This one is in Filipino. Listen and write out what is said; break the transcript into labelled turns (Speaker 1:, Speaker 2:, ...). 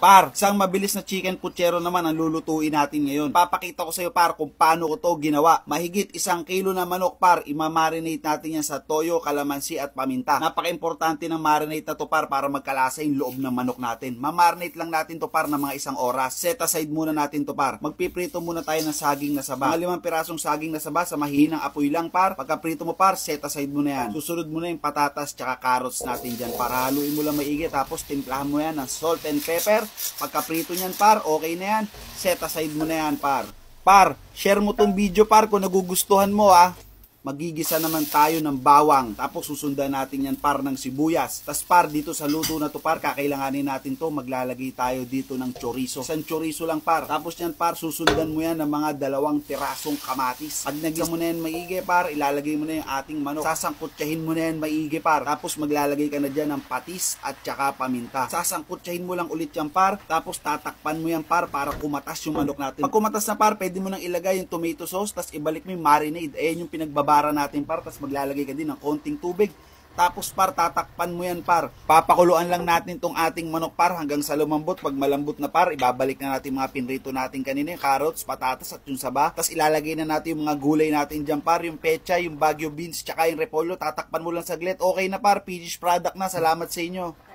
Speaker 1: Par, isang mabilis na chicken puchero naman ang lulutuin natin ngayon. Papakita ko sa iyo par kung paano ko to ginawa. Mahigit 1 kilo na manok par, imamarinate natin yan sa toyo, kalamansi at paminta. Napaka-importante ng marinate na to par para magkalasa yung loob ng manok natin. Mamarinate lang natin to par ng mga 1 oras. Set aside muna natin to par. Magpiprito muna tayo ng saging na saba. Mga 5 pirasong saging na saba sa mahinang apoy lang par. Pagkaprito mo par, set aside mo na yan. Susunod mo na yung patatas tsaka carrots natin dyan para haluin mo lang maigi. Tapos timplahan mo yan ng salt and pepper. Pagkaprito niyan par, okay na yan. Set aside mo na yan par. Par, share mo tong video par kung nagugustuhan mo ah. Magigisa naman tayo ng bawang. Tapos susundan natin yan par ng sibuyas. Tas par dito sa luto na to par, kakailanganin natin to. Maglalagay tayo dito ng chorizo. Isang chorizo lang par. Tapos yan par, susundan mo yan ng mga 2 pirasong kamatis. Pag nagisa mo na yan maigi par, ilalagay mo na yung ating manok. Sasangkutsahin mo na yan maigi par. Tapos maglalagay ka na dyan ng patis at saka paminta. Sasangkutsahin mo lang ulit yan par. Tapos tatakpan mo yan par para kumatas yung manok natin. Pag kumatas na par, pwede mo nang ilagay yung tomato sauce. Tas ibalik mo yung marinade. Ayan yung pinagbabara natin par, tapos maglalagay ka din ng konting tubig. Tapos par, tatakpan mo yan par. Papakuluan lang natin tong ating manok par hanggang sa lumambot. Pag malambot na par, ibabalik na natin mga pinrito natin kanina, yung carrots, patatas at yung saba. Tapos ilalagay na natin yung mga gulay natin dyan par, yung pecha, yung baguio beans, tsaka yung repolyo. Tatakpan mo lang saglit. Okay na par, finished product na. Salamat sa inyo.